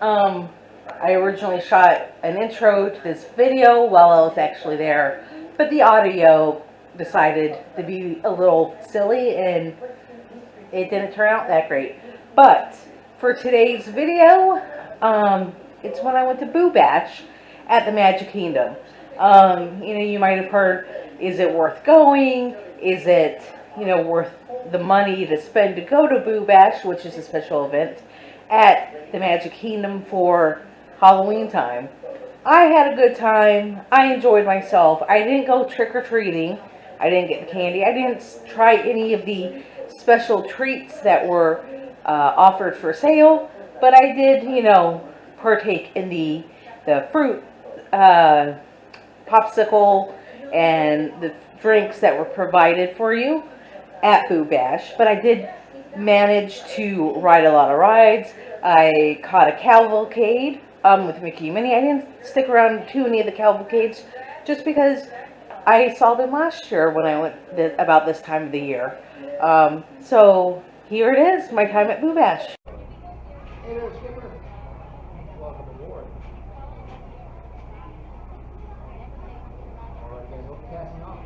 I originally shot an intro to this video while I was actually there, but the audio decided to be a little silly and it didn't turn out that great. But for today's video, it's when I went to Boo Bash at the Magic Kingdom. You might have heard, is it worth going? Is it, worth the money to spend to go to Boo Bash, which is a special event at the Magic Kingdom for Halloween time? I had a good time. I enjoyed myself. I didn't go trick-or-treating. I didn't get the candy. I didn't try any of the special treats that were offered for sale, but I did, partake in the fruit popsicle and the drinks that were provided for you at Boo Bash. But I did manage to ride a lot of rides. I caught a cavalcade with Mickey and Minnie. I didn't stick around to any of the cavalcades just because I saw them last year when I went about this time of the year. So here it is, my time at Boo Bash. Hey there, Skipper. Welcome aboard. All right, guys, we'll be casting off.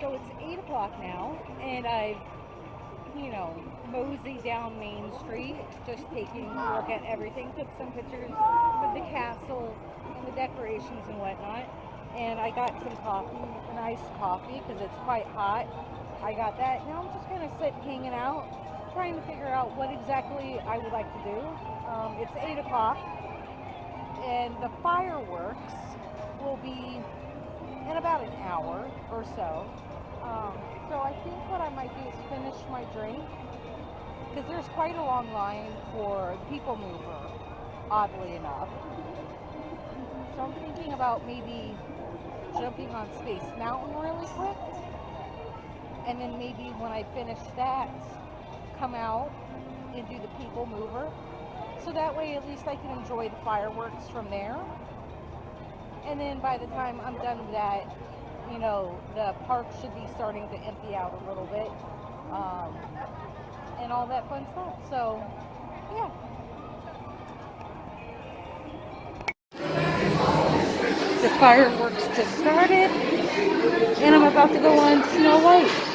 So it's 8 o'clock now, and I've, moseyed down Main Street, just taking a look at everything, took some pictures of the castle and the decorations and whatnot, and I got some coffee, a nice coffee, because it's quite hot. I got that. Now I'm just kind of sitting, hanging out, trying to figure out what exactly I would like to do. It's 8 o'clock, and the fireworks will be in about an hour or so. So I think what I might do is finish my drink, because there's quite a long line for the People Mover, oddly enough. So I'm thinking about maybe jumping on Space Mountain really quick, and then maybe when I finish that, come out and do the People Mover. So that way at least I can enjoy the fireworks from there. And then by the time I'm done with that, the park should be starting to empty out a little bit, and all that fun stuff. So, yeah. The fireworks just started, and I'm about to go on Snow White.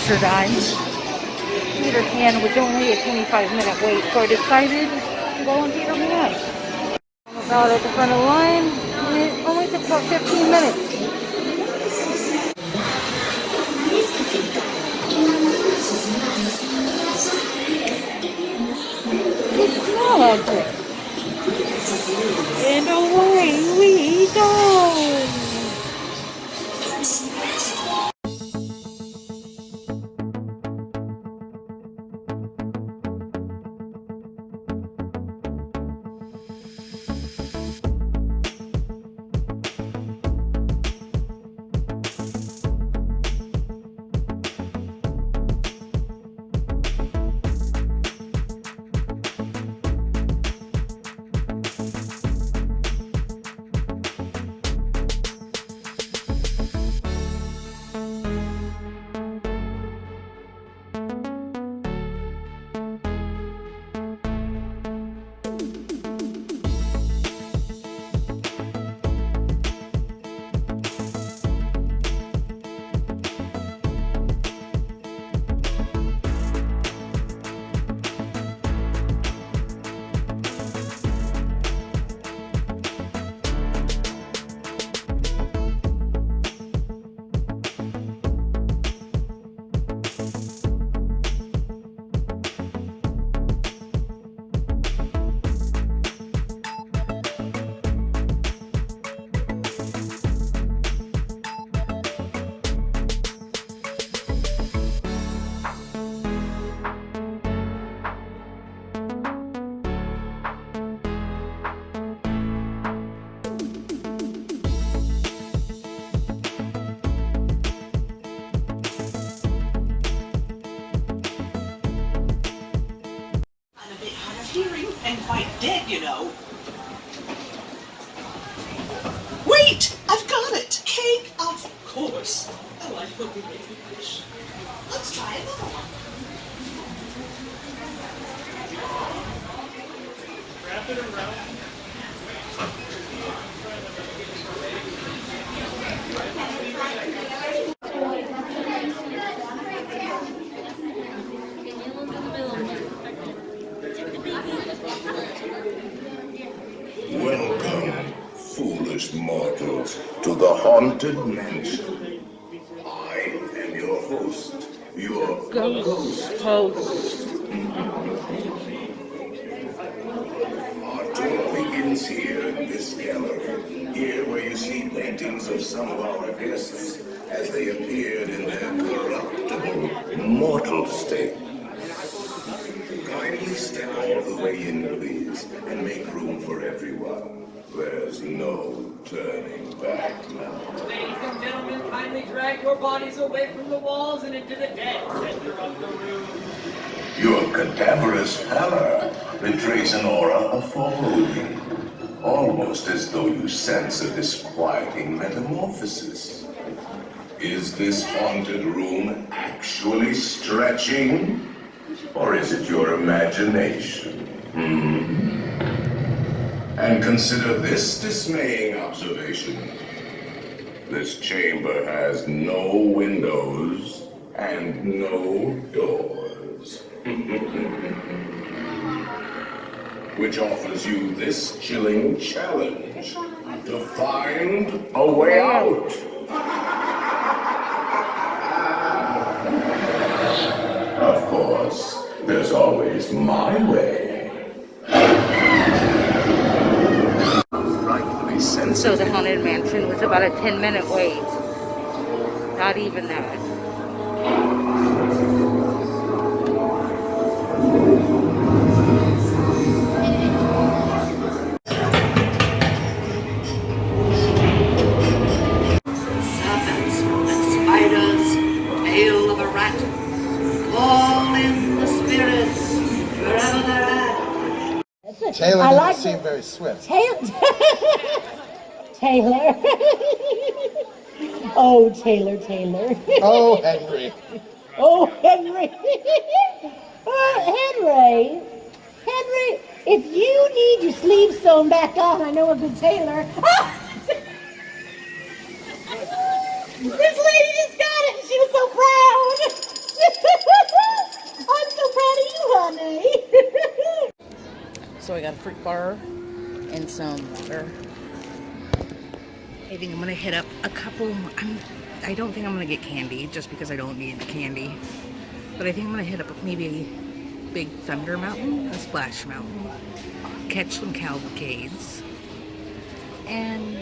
extra dime. Peter Pan was only a 25-minute wait, so I decided to go on Peter Pan. I'm about at the front of the line, and it only took about 15 minutes. It's magic. And away we go! And quite dead, you know. Wait! I've got it! Cake, of course. Oh, I hope you made me wish. Let's try another one. Wrap it around. Welcome, foolish mortals, to the Haunted Mansion. I am your host, your ghost. Our tour begins here in this gallery, here where you see paintings of some of our guests as they appeared in their corruptible, mortal state. Kindly step all the way in, please, and make room for everyone. There's no turning back now. Ladies and gentlemen, kindly drag your bodies away from the walls and into the dead center of the room. Your cadaverous pallor betrays an aura of foreboding, almost as though you sense a disquieting metamorphosis. Is this haunted room actually stretching? Or is it your imagination? And consider this dismaying observation. This chamber has no windows and no doors. Which offers you this chilling challenge to find a way out. Of course, there's always my way. So the Haunted Mansion was about a 10-minute wait. Not even that. Serpents and spiders, tail of a rat, call in the spirits wherever they're at. Taylor doesn't seem very swift. Taylor. Oh, Taylor. Oh, Henry. Oh, Henry. Henry, if you need your sleeves sewn back on, I know a good tailor. This lady just got it, and she was so proud. I got a fruit bar and some water. I think I'm gonna hit up a couple. I don't think I'm gonna get candy just because I don't need the candy. But I think I'm gonna hit up maybe a Big Thunder Mountain, a Splash Mountain, catch some cavalcades, and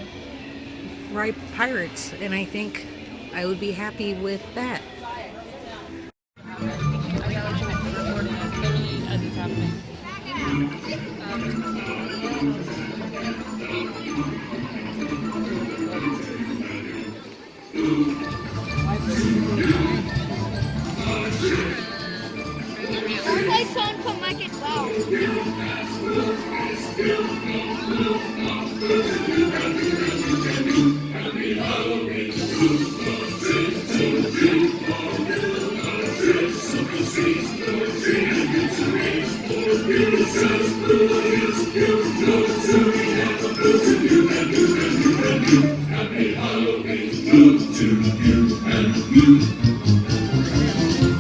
ride pirates. And I think I would be happy with that. Lights on from like it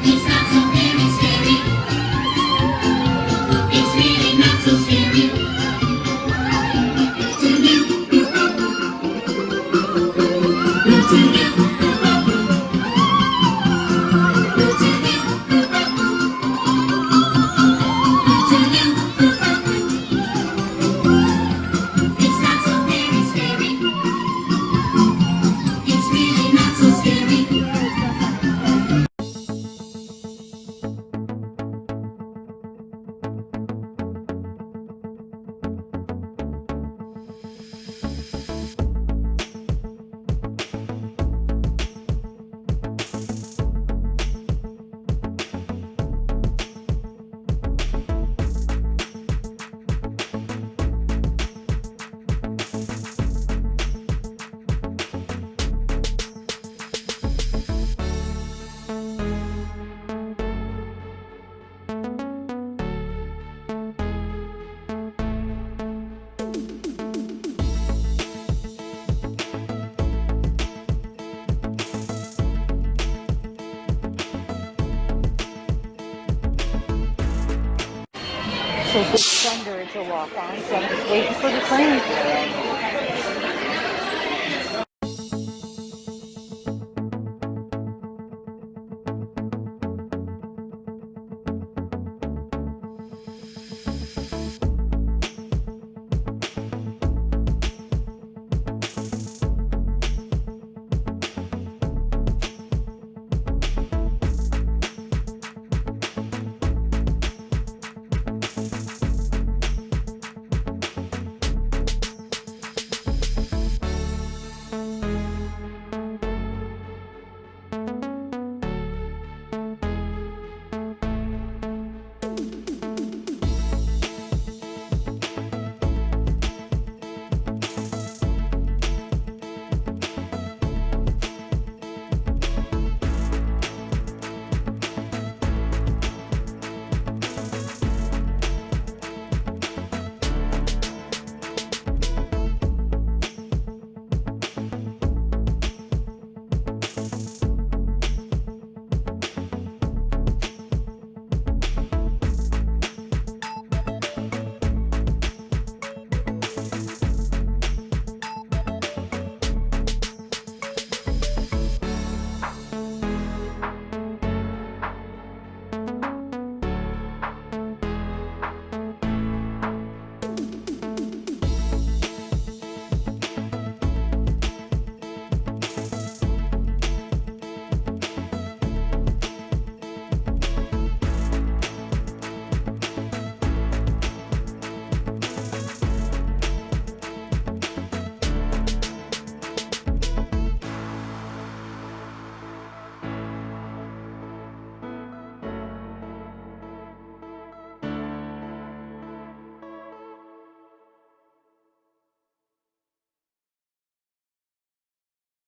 It's not so very scary. It's really not so scary. To you. To you. It's not so very scary. It's really not so scary. So Big Thunder is a walk on, so I'm just waiting for the train.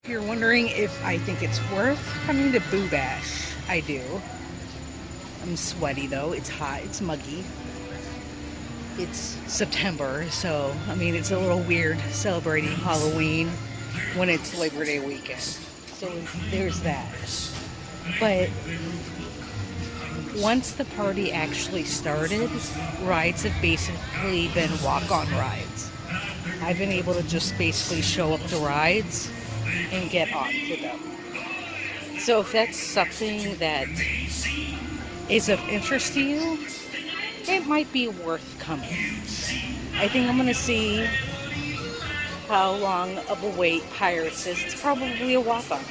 If you're wondering if I think it's worth coming to Boo Bash, I do. I'm sweaty though, it's hot, it's muggy. It's September, so I mean it's a little weird celebrating Halloween when it's Labor Day weekend. So there's that. But once the party actually started, rides have basically been walk-on rides. I've been able to just basically show up to rides and get onto them. So if that's something that is of interest to you, it might be worth coming. I think I'm gonna see how long of a wait Pirates is. It's probably a walk-on.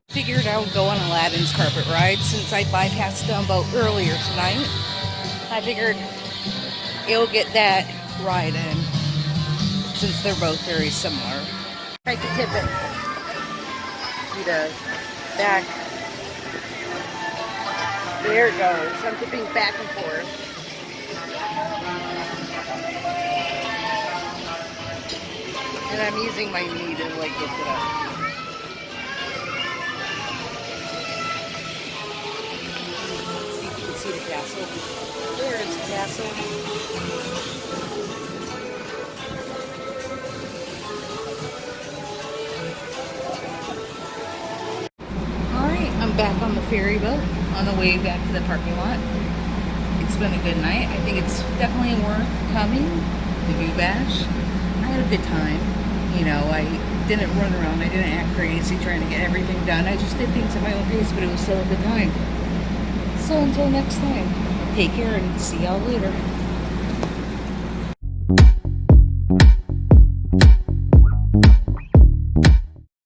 Figured I would go on Aladdin's carpet ride since I bypassed Dumbo earlier tonight. I figured it'll get that ride in since they're both very similar. Try to tip it. See the back. There it goes. I'm tipping back and forth. And I'm using my knee to like lift it up. See the castle. There is the castle. Alright, I'm back on the ferry boat on the way back to the parking lot. It's been a good night. I think it's definitely worth coming. The View Bash. I had a good time. You know, I didn't run around. I didn't act crazy trying to get everything done. I just did things at my own pace, but it was still a good time. So until next time, take care and see y'all later.